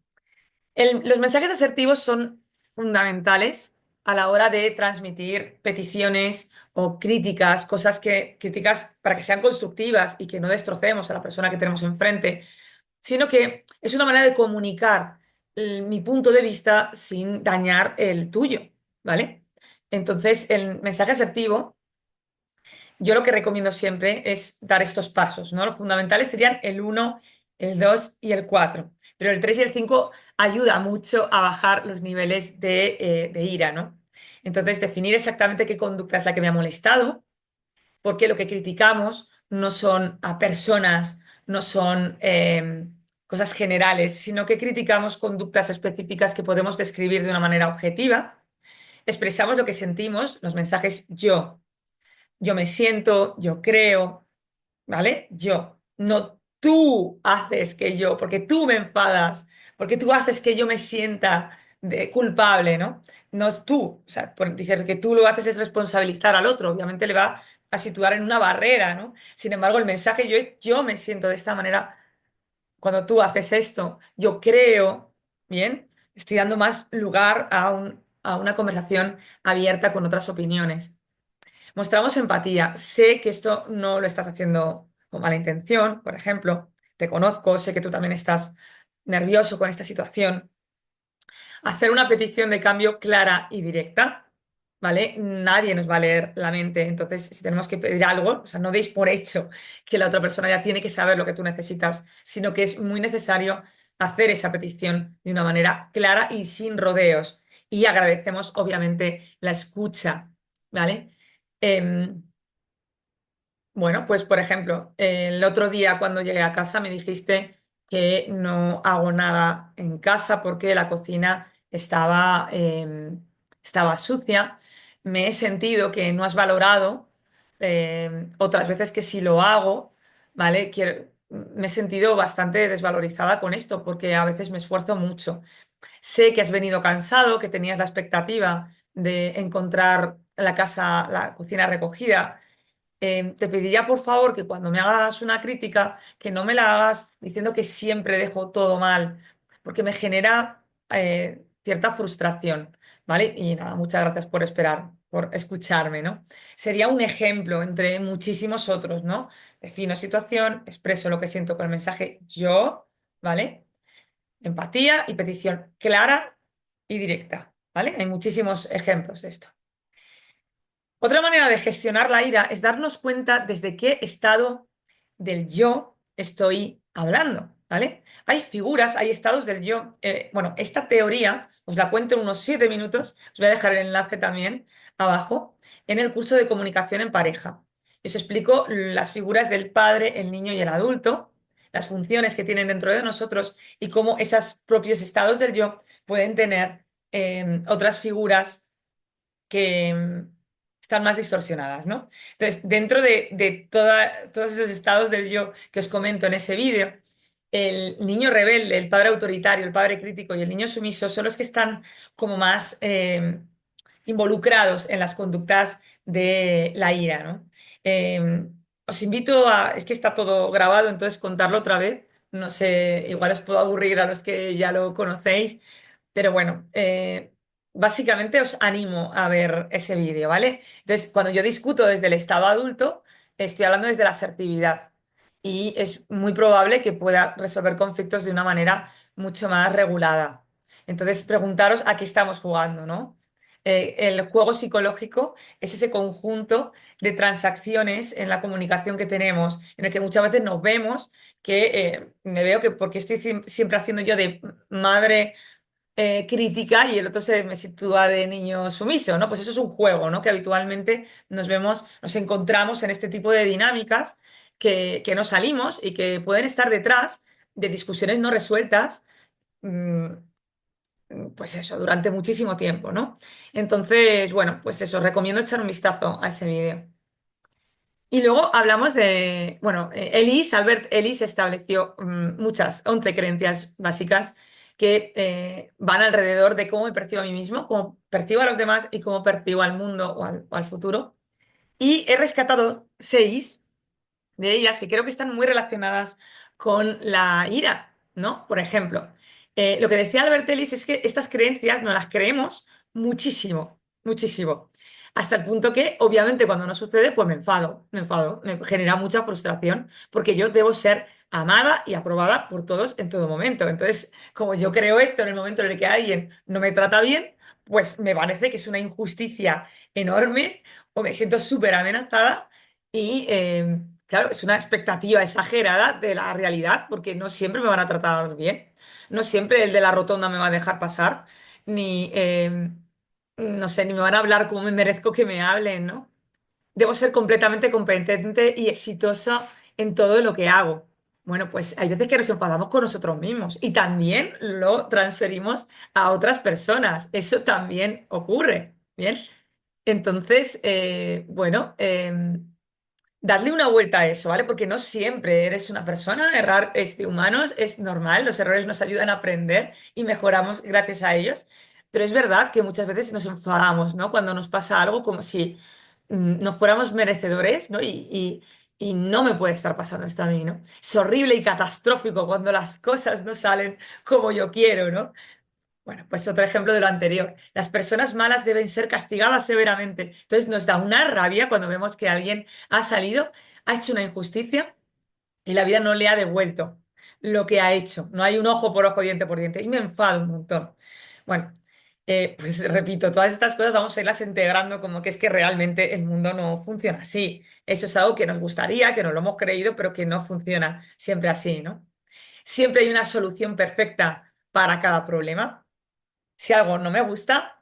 A: Los mensajes asertivos son fundamentales a la hora de transmitir peticiones o críticas, críticas para que sean constructivas y que no destrocemos a la persona que tenemos enfrente, sino que es una manera de comunicar mi punto de vista sin dañar el tuyo, ¿vale? Entonces, el mensaje asertivo, yo lo que recomiendo siempre es dar estos pasos, ¿no? Los fundamentales serían el uno, el 2 y el 4, pero el 3 y el 5 ayuda mucho a bajar los niveles de ira, ¿no? Entonces, definir exactamente qué conducta es la que me ha molestado, porque lo que criticamos no son a personas, no son cosas generales, sino que criticamos conductas específicas que podemos describir de una manera objetiva. Expresamos lo que sentimos, los mensajes yo me siento, yo creo, ¿vale? Yo, no tú haces que yo, porque tú me enfadas, porque tú haces que yo me sienta culpable, ¿no? No es tú, o sea, decir que tú lo haces es responsabilizar al otro, obviamente le va a situar en una barrera, ¿no? Sin embargo, el mensaje yo es yo me siento de esta manera cuando tú haces esto, yo creo, ¿bien? Estoy dando más lugar a una conversación abierta con otras opiniones. Mostramos empatía. Sé que esto no lo estás haciendo con mala intención, por ejemplo. Te conozco, sé que tú también estás nervioso con esta situación. Hacer una petición de cambio clara y directa, ¿vale? Nadie nos va a leer la mente. Entonces, si tenemos que pedir algo, o sea, no deis por hecho que la otra persona ya tiene que saber lo que tú necesitas, sino que es muy necesario hacer esa petición de una manera clara y sin rodeos. Y agradecemos, obviamente, la escucha, ¿vale? Em, bueno, pues por ejemplo, el otro día cuando llegué a casa me dijiste que no hago nada en casa porque la cocina estaba sucia. Me he sentido que no has valorado otras veces que sí lo hago, ¿vale? Me he sentido bastante desvalorizada con esto porque a veces me esfuerzo mucho. Sé que has venido cansado, que tenías la expectativa de encontrar la casa, la cocina recogida. Te pediría por favor que cuando me hagas una crítica, que no me la hagas diciendo que siempre dejo todo mal, porque me genera cierta frustración, ¿vale? Y nada, muchas gracias por esperar, por escucharme, ¿no? Sería un ejemplo entre muchísimos otros, ¿no? Defino situación, expreso lo que siento con el mensaje yo, ¿vale? Empatía y petición clara y directa, ¿vale? Hay muchísimos ejemplos de esto. Otra manera de gestionar la ira es darnos cuenta desde qué estado del yo estoy hablando, ¿vale? Hay figuras, hay estados del yo. Bueno, esta teoría os la cuento en unos 7 minutos. Os voy a dejar el enlace también abajo en el curso de comunicación en pareja. Os explico las figuras del padre, el niño y el adulto, las funciones que tienen dentro de nosotros y cómo esos propios estados del yo pueden tener otras figuras que están más distorsionadas, ¿no? Entonces, dentro de todos esos estados del yo que os comento en ese vídeo, el niño rebelde, el padre autoritario, el padre crítico y el niño sumiso son los que están como más involucrados en las conductas de la ira, ¿no? Os invito a, es que está todo grabado, entonces contarlo otra vez. No sé, igual os puedo aburrir a los que ya lo conocéis, pero bueno, básicamente os animo a ver ese vídeo, ¿vale? Entonces, cuando yo discuto desde el estado adulto, estoy hablando desde la asertividad y es muy probable que pueda resolver conflictos de una manera mucho más regulada. Entonces, preguntaros a qué estamos jugando, ¿no? El juego psicológico es ese conjunto de transacciones en la comunicación que tenemos, en el que muchas veces nos vemos que me veo que porque estoy siempre haciendo yo de madre crítica y el otro se me sitúa de niño sumiso, ¿no? Pues eso es un juego, ¿no? Que habitualmente nos vemos, nos encontramos en este tipo de dinámicas que no salimos y que pueden estar detrás de discusiones no resueltas, mm, pues eso, durante muchísimo tiempo, ¿no? Entonces, bueno, pues eso, recomiendo echar un vistazo a ese vídeo. Y luego hablamos de, bueno, Albert Ellis estableció muchas 11 creencias básicas que van alrededor de cómo me percibo a mí mismo, cómo percibo a los demás y cómo percibo al mundo o al futuro. Y he rescatado 6 de ellas que creo que están muy relacionadas con la ira, ¿no? Por ejemplo, lo que decía Albert Ellis es que estas creencias no las creemos muchísimo, muchísimo. Hasta el punto que, obviamente, cuando no sucede, pues me enfado, me genera mucha frustración, porque yo debo ser amada y aprobada por todos en todo momento. Entonces, como yo creo esto en el momento en el que alguien no me trata bien, pues me parece que es una injusticia enorme o me siento súper amenazada y, claro, es una expectativa exagerada de la realidad, porque no siempre me van a tratar bien, no siempre el de la rotonda me va a dejar pasar, ni, no sé, ni me van a hablar como me merezco que me hablen, ¿no? Debo ser completamente competente y exitosa en todo lo que hago. Bueno, pues hay veces que nos enfadamos con nosotros mismos y también lo transferimos a otras personas. Eso también ocurre, ¿bien? Entonces, bueno, dadle una vuelta a eso, ¿vale? Porque no siempre eres una persona, errar es de humanos, es normal, los errores nos ayudan a aprender y mejoramos gracias a ellos, pero es verdad que muchas veces nos enfadamos, ¿no? Cuando nos pasa algo como si no fuéramos merecedores, ¿no? Y no me puede estar pasando esto a mí, ¿no? Es horrible y catastrófico cuando las cosas no salen como yo quiero, ¿no? Bueno, pues otro ejemplo de lo anterior. Las personas malas deben ser castigadas severamente. Entonces nos da una rabia cuando vemos que alguien ha salido, ha hecho una injusticia y la vida no le ha devuelto lo que ha hecho. No hay un ojo por ojo, diente por diente. Y me enfado un montón. Bueno, pues repito, todas estas cosas vamos a irlas integrando como que es que realmente el mundo no funciona así. Eso es algo que nos gustaría, que nos lo hemos creído, pero que no funciona siempre así, ¿no? Siempre hay una solución perfecta para cada problema. Si algo no me gusta,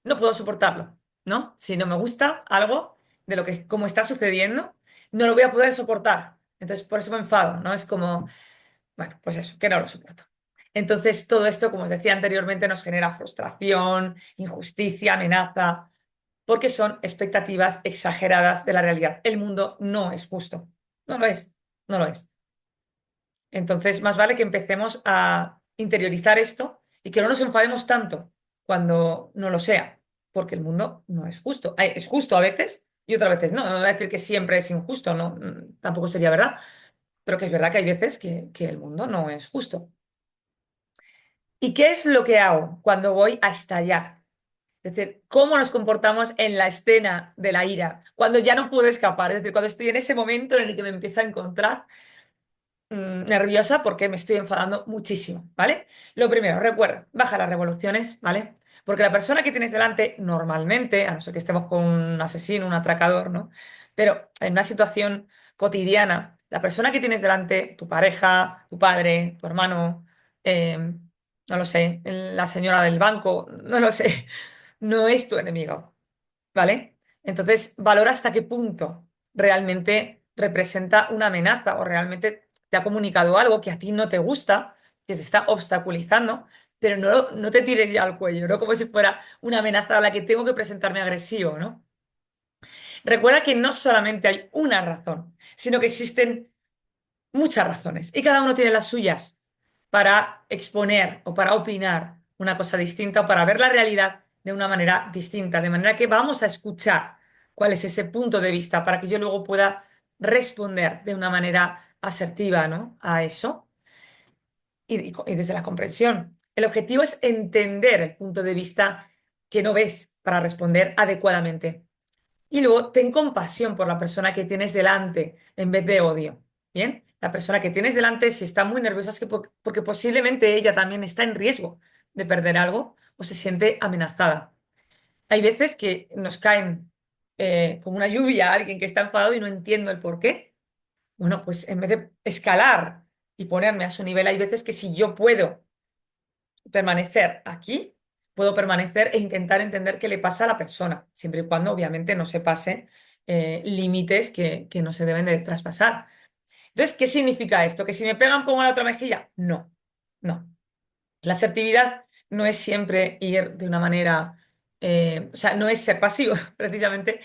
A: no puedo soportarlo, ¿no? Si no me gusta algo de lo que como está sucediendo, no lo voy a poder soportar. Entonces, por eso me enfado, ¿no? Es como, bueno, pues eso, que no lo soporto. Entonces, todo esto, como os decía anteriormente, nos genera frustración, injusticia, amenaza, porque son expectativas exageradas de la realidad. El mundo no es justo. No lo es, no lo es. Entonces, más vale que empecemos a interiorizar esto y que no nos enfademos tanto cuando no lo sea, porque el mundo no es justo. Es justo a veces y otras veces no. No voy a decir que siempre es injusto, no, tampoco sería verdad, pero que es verdad que hay veces que el mundo no es justo. ¿Y qué es lo que hago cuando voy a estallar? Es decir, cómo nos comportamos en la escena de la ira, cuando ya no puedo escapar, es decir, cuando estoy en ese momento en el que me empiezo a encontrar nerviosa porque me estoy enfadando muchísimo, ¿vale? Lo primero, recuerda, baja las revoluciones, ¿vale? Porque la persona que tienes delante, normalmente, a no ser que estemos con un asesino, un atracador, ¿no? Pero en una situación cotidiana, la persona que tienes delante, tu pareja, tu padre, tu hermano, eh, no lo sé, la señora del banco, no lo sé, no es tu enemigo, ¿vale? Entonces, valora hasta qué punto realmente representa una amenaza o realmente te ha comunicado algo que a ti no te gusta, que te está obstaculizando, pero no te tires ya al cuello, ¿no? Como si fuera una amenaza a la que tengo que presentarme agresivo, ¿no? Recuerda que no solamente hay una razón, sino que existen muchas razones y cada uno tiene las suyas para exponer o para opinar una cosa distinta o para ver la realidad de una manera distinta, de manera que vamos a escuchar cuál es ese punto de vista para que yo luego pueda responder de una manera asertiva, ¿no? A eso y desde la comprensión. El objetivo es entender el punto de vista que no ves para responder adecuadamente. Y luego ten compasión por la persona que tienes delante en vez de odio. ¿Bien? La persona que tienes delante, si está muy nerviosa, es que porque posiblemente ella también está en riesgo de perder algo o se siente amenazada. Hay veces que nos caen como una lluvia a alguien que está enfadado y no entiendo el por qué. Bueno, pues en vez de escalar y ponerme a su nivel, hay veces que si yo puedo permanecer aquí, puedo permanecer e intentar entender qué le pasa a la persona, siempre y cuando obviamente no se pase límites que no se deben de traspasar. Entonces, ¿qué significa esto? ¿Que si me pegan pongo la otra mejilla? No, no. La asertividad no es siempre ir de una manera, o sea, no es ser pasivo, precisamente,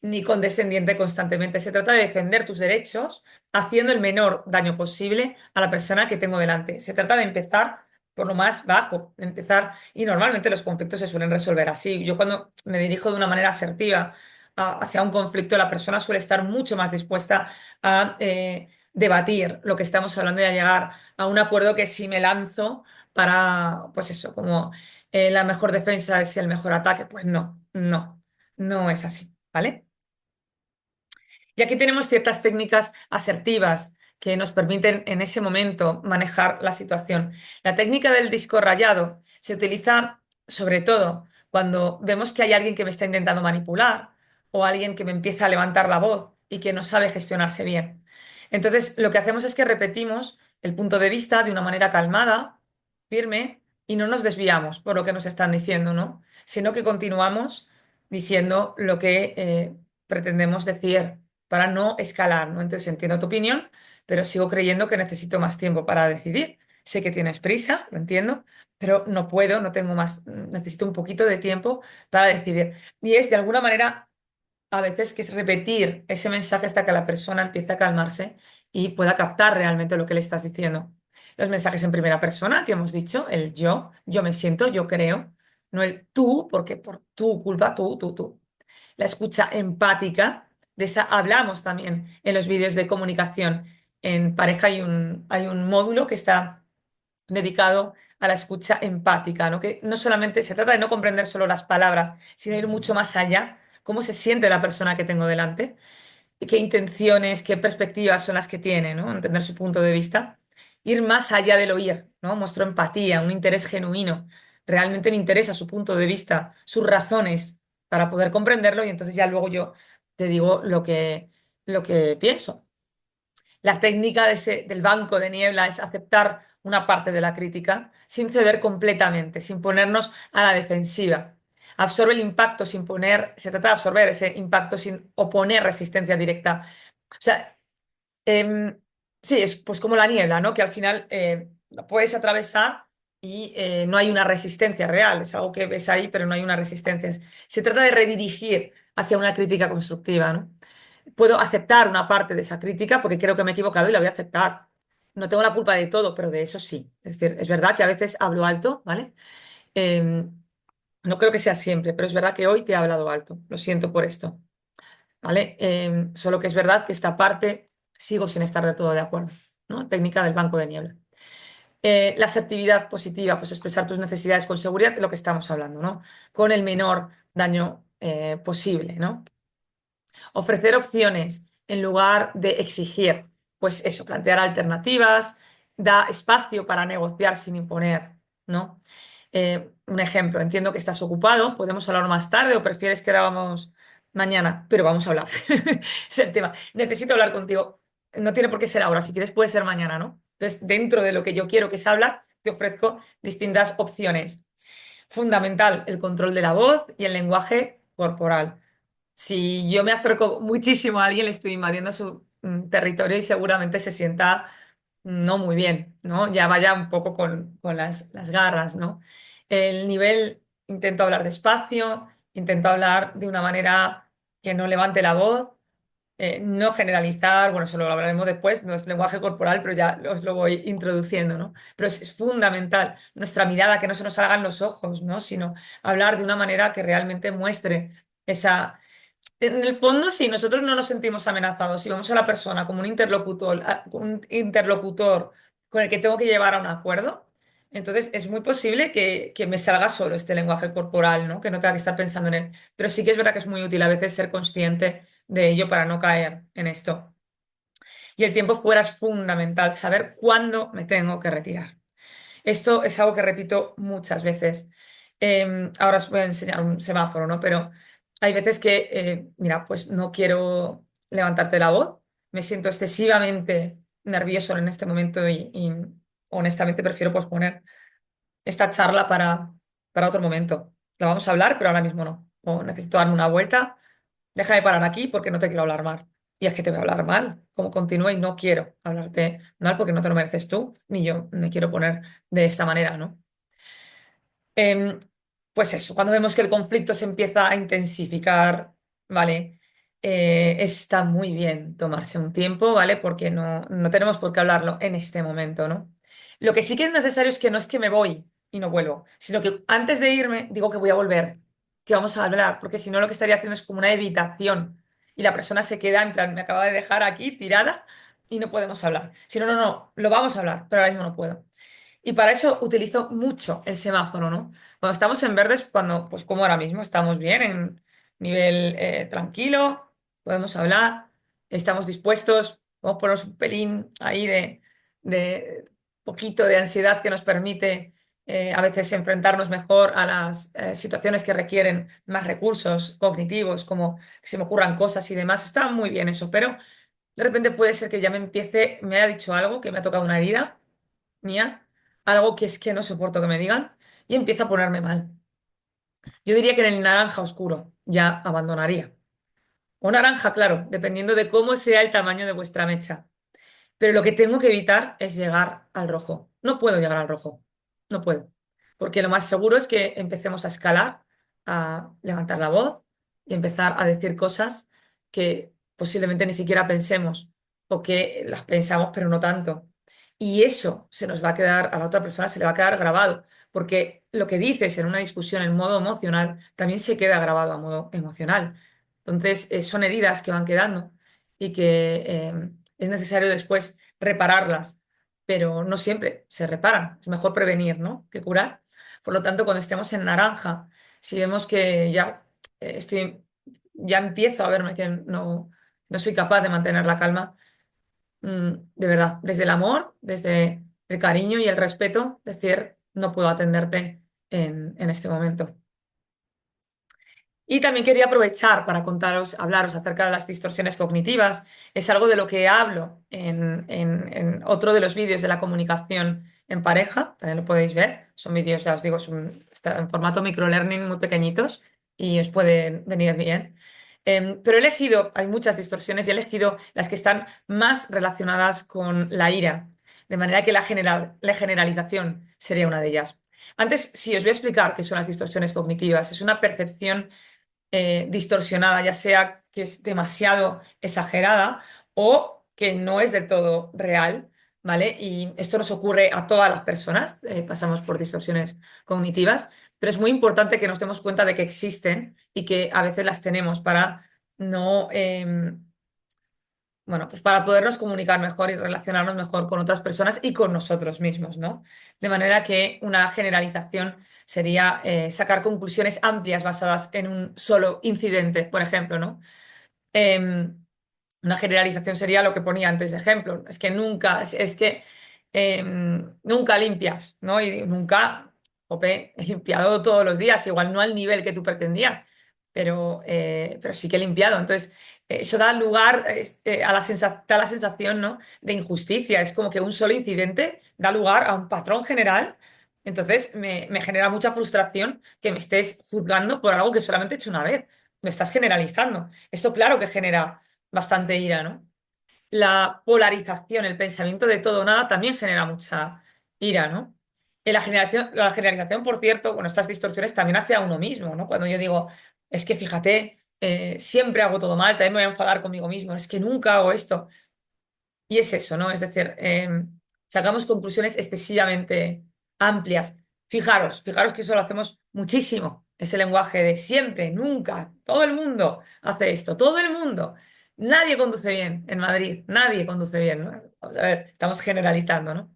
A: ni condescendiente constantemente. Se trata de defender tus derechos haciendo el menor daño posible a la persona que tengo delante. Se trata de empezar por lo más bajo, de empezar, y normalmente los conflictos se suelen resolver así. Yo cuando me dirijo de una manera asertiva hacia un conflicto, la persona suele estar mucho más dispuesta a debatir lo que estamos hablando y a llegar a un acuerdo que si me lanzo para, pues eso, como la mejor defensa es el mejor ataque, pues no, no. no es así, ¿vale? Y aquí tenemos ciertas técnicas asertivas que nos permiten en ese momento manejar la situación. La técnica del disco rayado se utiliza sobre todo cuando vemos que hay alguien que me está intentando manipular o alguien que me empieza a levantar la voz y que no sabe gestionarse bien. Entonces, lo que hacemos es que repetimos el punto de vista de una manera calmada, firme, y no nos desviamos por lo que nos están diciendo, ¿no? Sino que continuamos diciendo lo que pretendemos decir para no escalar, ¿no? Entonces entiendo tu opinión, pero sigo creyendo que necesito más tiempo para decidir. Sé que tienes prisa, lo entiendo, pero no puedo, no tengo más, necesito un poquito de tiempo para decidir. Y es de alguna manera, a veces, que es repetir ese mensaje hasta que la persona empiece a calmarse y pueda captar realmente lo que le estás diciendo. Los mensajes en primera persona que hemos dicho, el yo me siento, yo creo, no el tú, porque por tu culpa, tú. La escucha empática, de esa hablamos también en los vídeos de comunicación. En pareja hay un módulo que está dedicado a la escucha empática, ¿no? Que no solamente se trata de no comprender solo las palabras, sino ir mucho más allá, cómo se siente la persona que tengo delante, y qué intenciones, qué perspectivas son las que tiene, ¿no? Entender su punto de vista, ir más allá del oír, ¿no? Muestro empatía, un interés genuino. Realmente me interesa su punto de vista, sus razones para poder comprenderlo y entonces ya luego yo te digo lo que pienso. La técnica del banco de niebla es aceptar una parte de la crítica sin ceder completamente, sin ponernos a la defensiva. Absorbe el impacto sin poner, se trata de absorber ese impacto sin oponer resistencia directa. O sea, em, sí, es pues como la niebla, ¿no? Que al final lo puedes atravesar y no hay una resistencia real, es algo que ves ahí, pero no hay una resistencia. Se trata de redirigir hacia una crítica constructiva, ¿no? Puedo aceptar una parte de esa crítica porque creo que me he equivocado y la voy a aceptar. No tengo la culpa de todo, pero de eso sí. Es decir, es verdad que a veces hablo alto, ¿vale? Eh, no creo que sea siempre, pero es verdad que hoy te he hablado alto. Lo siento por esto, ¿vale? Solo que es verdad que esta parte sigo sin estar de todo de acuerdo, ¿no? Técnica del banco de niebla. La asertividad positiva, pues expresar tus necesidades con seguridad, de lo que estamos hablando, ¿no? Con el menor daño posible, ¿no? Ofrecer opciones en lugar de exigir. Pues eso, plantear alternativas, da espacio para negociar sin imponer, ¿no? Un ejemplo, entiendo que estás ocupado, podemos hablar más tarde o prefieres que grabamos mañana, pero vamos a hablar. Es el tema. Necesito hablar contigo. No tiene por qué ser ahora, si quieres puede ser mañana, ¿no? Entonces, dentro de lo que yo quiero que es hablar, te ofrezco distintas opciones. Fundamental, el control de la voz y el lenguaje corporal. Si yo me acerco muchísimo a alguien, le estoy invadiendo su territorio y seguramente se sienta no muy bien, ¿no? Ya vaya un poco con las garras, ¿no? El nivel, intento hablar despacio, intento hablar de una manera que no levante la voz, no generalizar, bueno, eso lo hablaremos después, no es lenguaje corporal, pero ya os lo voy introduciendo, ¿no? Pero es fundamental nuestra mirada, que no se nos salgan los ojos, ¿no? Sino hablar de una manera que realmente muestre esa en el fondo, si nosotros no nos sentimos amenazados, si vamos a la persona como un interlocutor con el que tengo que llevar a un acuerdo, entonces es muy posible que me salga solo este lenguaje corporal, ¿no? Que no tenga que estar pensando en él. Pero sí que es verdad que es muy útil a veces ser consciente de ello para no caer en esto. Y el tiempo fuera es fundamental, saber cuándo me tengo que retirar. Esto es algo que repito muchas veces. Ahora os voy a enseñar un semáforo, ¿no? Pero hay veces que, mira, pues no quiero levantarte la voz, me siento excesivamente nervioso en este momento y honestamente prefiero posponer esta charla para otro momento. La vamos a hablar, pero ahora mismo no. O necesito darme una vuelta, déjame parar aquí porque no te quiero hablar mal. Y es que te voy a hablar mal, como continúe y no quiero hablarte mal porque no te lo mereces tú, ni yo me quiero poner de esta manera, ¿no? Em, pues eso, cuando vemos que el conflicto se empieza a intensificar, ¿vale? Está muy bien tomarse un tiempo, ¿vale? Porque no tenemos por qué hablarlo en este momento, ¿no? Lo que sí que es necesario es que no es que me voy y no vuelvo, sino que antes de irme digo que voy a volver, que vamos a hablar, porque si no lo que estaría haciendo es como una evitación y la persona se queda en plan, me acaba de dejar aquí tirada y no podemos hablar. Si no, lo vamos a hablar, pero ahora mismo no puedo. Y para eso utilizo mucho el semáforo, ¿no? Cuando estamos en verdes, cuando, pues como ahora mismo, estamos bien, nivel tranquilo, podemos hablar, estamos dispuestos, vamos a ponernos un pelín ahí de poquito de ansiedad que nos permite a veces enfrentarnos mejor a las situaciones que requieren más recursos cognitivos, como que se me ocurran cosas y demás. Está muy bien eso, pero de repente puede ser que ya me haya dicho algo, que me ha tocado una herida mía, algo que es que no soporto que me digan y empieza a ponerme mal. Yo diría que en el naranja oscuro ya abandonaría. O naranja, claro, dependiendo de cómo sea el tamaño de vuestra mecha. Pero lo que tengo que evitar es llegar al rojo. No puedo llegar al rojo. No puedo. Porque lo más seguro es que empecemos a escalar, a levantar la voz y empezar a decir cosas que posiblemente ni siquiera pensemos o que las pensamos pero no tanto. Y eso se nos va a quedar, a la otra persona se le va a quedar grabado. Porque lo que dices en una discusión en modo emocional también se queda grabado a modo emocional. Entonces, son heridas que van quedando y que es necesario después repararlas, pero no siempre se reparan. Es mejor prevenir, ¿no? que curar. Por lo tanto, cuando estemos en naranja, si vemos que ya empiezo a verme que no soy capaz de mantener la calma, de verdad, desde el amor, desde el cariño y el respeto, decir, no puedo atenderte en este momento. Y también quería aprovechar para hablaros acerca de las distorsiones cognitivas. Es algo de lo que hablo en otro de los vídeos de la comunicación en pareja. También lo podéis ver. Son vídeos, ya os digo, está en formato microlearning muy pequeñitos y os pueden venir bien. Pero he elegido, hay muchas distorsiones y he elegido las que están más relacionadas con la ira. De manera que la generalización sería una de ellas. Antes, sí, os voy a explicar qué son las distorsiones cognitivas. Es una percepción distorsionada, ya sea que es demasiado exagerada o que no es del todo real, ¿vale? Y esto nos ocurre a todas las personas, pasamos por distorsiones cognitivas, pero es muy importante que nos demos cuenta de que existen y que a veces las tenemos para no, bueno, pues para podernos comunicar mejor y relacionarnos mejor con otras personas y con nosotros mismos, ¿no? De manera que una generalización sería sacar conclusiones amplias basadas en un solo incidente, por ejemplo, ¿no? Em, una generalización sería lo que ponía antes de ejemplo. Es que nunca limpias, ¿no? Y nunca, jope, he limpiado todos los días, igual no al nivel que tú pretendías, pero sí que he limpiado. Entonces, eso da lugar da la sensación, ¿no? de injusticia. Es como que un solo incidente da lugar a un patrón general. Entonces, me genera mucha frustración que me estés juzgando por algo que solamente he hecho una vez. Lo estás generalizando. Esto claro que genera bastante ira, ¿no? La polarización, el pensamiento de todo o nada también genera mucha ira, ¿no? La generalización, por cierto, bueno, estas distorsiones también hacia uno mismo, ¿no? Cuando yo digo, es que fíjate, siempre hago todo mal, también me voy a enfadar conmigo mismo, es que nunca hago esto. Y es eso, ¿no? Es decir, sacamos conclusiones excesivamente amplias. Fijaros que eso lo hacemos muchísimo. Ese lenguaje de siempre, nunca, todo el mundo hace esto, todo el mundo. Nadie conduce bien en Madrid, nadie conduce bien, ¿no? Vamos a ver, estamos generalizando, ¿no?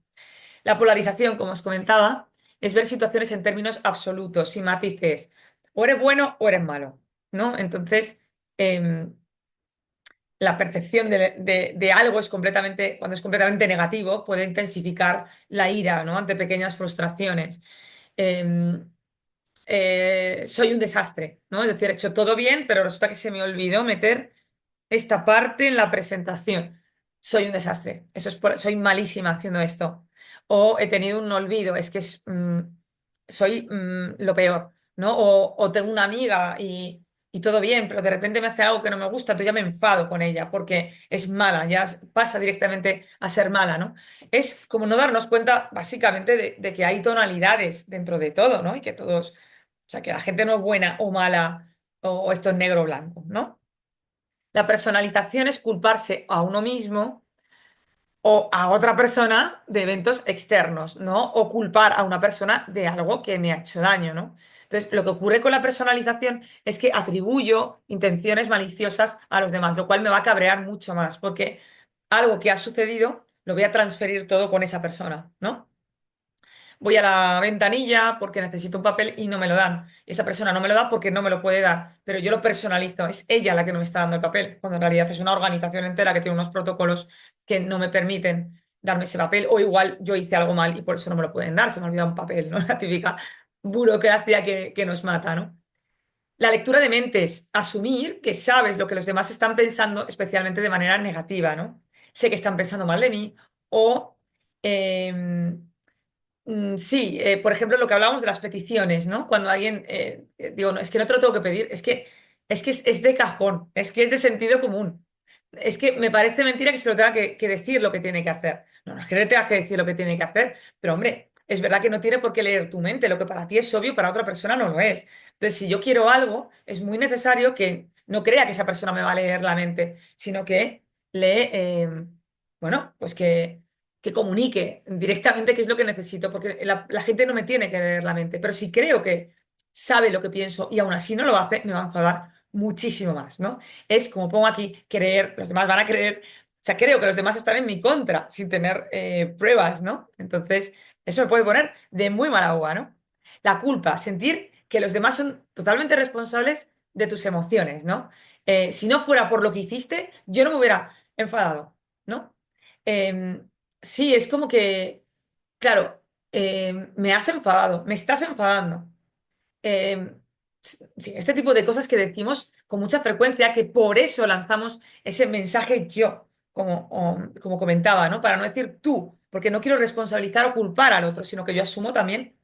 A: La polarización, como os comentaba, es ver situaciones en términos absolutos, sin matices. O eres bueno o eres malo, ¿no? Entonces, em, la percepción de algo cuando es completamente negativo, puede intensificar la ira, ¿no? ante pequeñas frustraciones. Eh, Soy un desastre, ¿no? Es decir, he hecho todo bien, pero resulta que se me olvidó meter esta parte en la presentación. Soy un desastre. Soy malísima haciendo esto. O he tenido un olvido. Soy lo peor, ¿no? O tengo una amiga y todo bien, pero de repente me hace algo que no me gusta, entonces ya me enfado con ella porque es mala, pasa directamente a ser mala, ¿no? Es como no darnos cuenta, básicamente, de que hay tonalidades dentro de todo, ¿no? Y que todos, o sea, que la gente no es buena o mala o esto es negro o blanco, ¿no? La personalización es culparse a uno mismo o a otra persona de eventos externos, ¿no? O culpar a una persona de algo que me ha hecho daño, ¿no? Entonces, lo que ocurre con la personalización es que atribuyo intenciones maliciosas a los demás, lo cual me va a cabrear mucho más, porque algo que ha sucedido lo voy a transferir todo con esa persona, ¿no? voy a la ventanilla porque necesito un papel y no me lo dan. Y esa persona no me lo da porque no me lo puede dar, pero yo lo personalizo, es ella la que no me está dando el papel, cuando en realidad es una organización entera que tiene unos protocolos que no me permiten darme ese papel, o igual yo hice algo mal y por eso no me lo pueden dar, se me ha olvidado un papel, ¿no? La típica burocracia que nos mata, ¿no? La lectura de mentes, asumir que sabes lo que los demás están pensando, especialmente de manera negativa, ¿no? Sé que están pensando mal de mí o... em, sí, por ejemplo, lo que hablábamos de las peticiones, ¿no? Cuando alguien, digo, no, es que no te lo tengo que pedir, es de cajón, es que es de sentido común. Es que me parece mentira que se lo tenga que decir lo que tiene que hacer. No, no es que le tengas que decir lo que tiene que hacer, pero hombre, es verdad que no tiene por qué leer tu mente, lo que para ti es obvio, para otra persona no lo es. Entonces, si yo quiero algo, es muy necesario que no crea que esa persona me va a leer la mente, sino que le, bueno, pues que comunique directamente qué es lo que necesito, porque la gente no me tiene que leer la mente, pero si creo que sabe lo que pienso y aún así no lo hace, me va a enfadar muchísimo más, ¿no? Es como pongo aquí, creer, los demás van a creer, o sea, creo que los demás están en mi contra sin tener pruebas, ¿no? Entonces, eso me puede poner de muy mala uva, ¿no? La culpa, sentir que los demás son totalmente responsables de tus emociones, ¿no? Si no fuera por lo que hiciste, yo no me hubiera enfadado, ¿no? Em, sí, es como que, claro, me has enfadado, me estás enfadando. Eh, sí, este tipo de cosas que decimos con mucha frecuencia, que por eso lanzamos ese mensaje yo, como comentaba, ¿no? Para no decir tú, porque no quiero responsabilizar o culpar al otro, sino que yo asumo también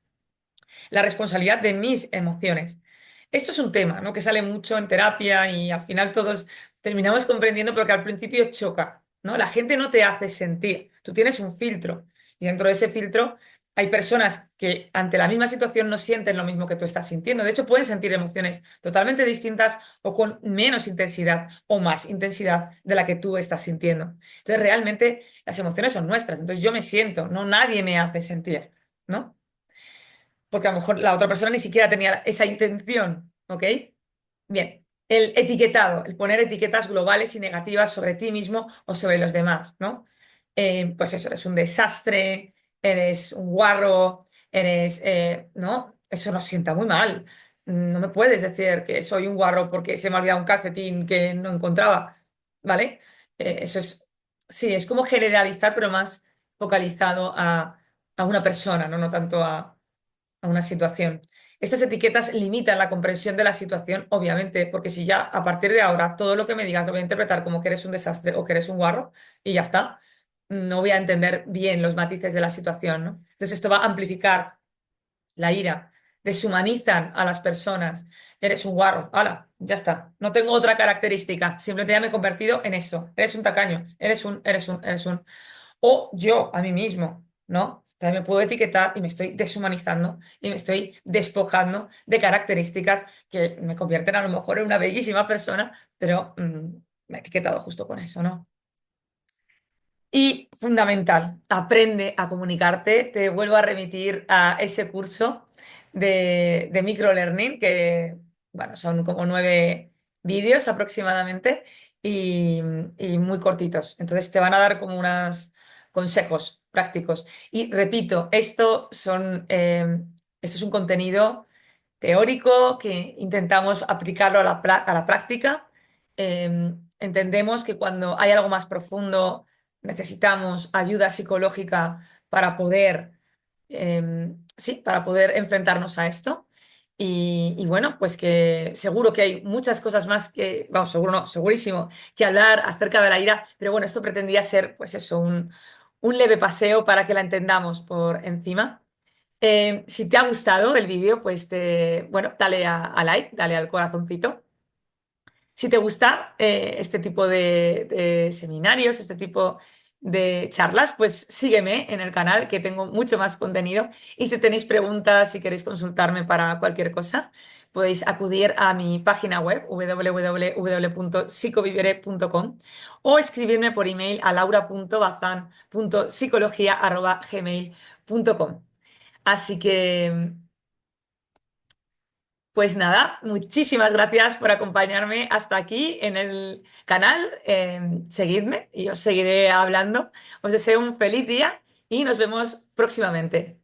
A: la responsabilidad de mis emociones. Esto es un tema, ¿no? Que sale mucho en terapia y al final todos terminamos comprendiendo, pero que al principio choca, ¿no? La gente no te hace sentir, tú tienes un filtro y dentro de ese filtro hay personas que ante la misma situación no sienten lo mismo que tú estás sintiendo. De hecho, pueden sentir emociones totalmente distintas o con menos intensidad o más intensidad de la que tú estás sintiendo. Entonces, realmente las emociones son nuestras. Entonces, yo me siento, no nadie me hace sentir, ¿no? Porque a lo mejor la otra persona ni siquiera tenía esa intención, ¿ok? Bien, el etiquetado, el poner etiquetas globales y negativas sobre ti mismo o sobre los demás, ¿no? Pues eso, eres un desastre, eres un guarro, ¿no? Eso nos sienta muy mal. No me puedes decir que soy un guarro porque se me ha olvidado un calcetín que no encontraba, ¿vale? Eso es, sí, es como generalizar, pero más focalizado a una persona, ¿no? No tanto a una situación. Estas etiquetas limitan la comprensión de la situación, obviamente, porque si ya a partir de ahora todo lo que me digas lo voy a interpretar como que eres un desastre o que eres un guarro y ya está, no voy a entender bien los matices de la situación, ¿no? Entonces esto va a amplificar la ira, deshumanizan a las personas. Eres un guarro, hala, ya está. No tengo otra característica, simplemente ya me he convertido en eso. Eres un tacaño, eres un o yo a mí mismo, ¿no? También me puedo etiquetar y me estoy deshumanizando y me estoy despojando de características que me convierten a lo mejor en una bellísima persona, pero me he etiquetado justo con eso, ¿no? Y fundamental, aprende a comunicarte. Te vuelvo a remitir a ese curso de microlearning, que bueno, son como 9 vídeos aproximadamente y, y muy cortitos. Entonces te van a dar como unos consejos prácticos. Y repito, esto es un contenido teórico que intentamos aplicarlo a la práctica. Entendemos que cuando hay algo más profundo necesitamos ayuda psicológica para poder, sí, para poder enfrentarnos a esto. Y bueno, pues que seguro que hay muchas cosas más que, vamos, seguro no, segurísimo, que hablar acerca de la ira, pero bueno, esto pretendía ser, pues eso, un leve paseo para que la entendamos por encima. Si te ha gustado el vídeo, pues bueno, dale a like, dale al corazoncito. Si te gusta este tipo de seminarios, este tipo de charlas, pues sígueme en el canal que tengo mucho más contenido. Y si tenéis preguntas, si queréis consultarme para cualquier cosa, podéis acudir a mi página web www.psicovivere.com o escribirme por email a laura.bazan.psicología@gmail.com. Así que pues nada, muchísimas gracias por acompañarme hasta aquí en el canal. Seguidme y os seguiré hablando. Os deseo un feliz día y nos vemos próximamente.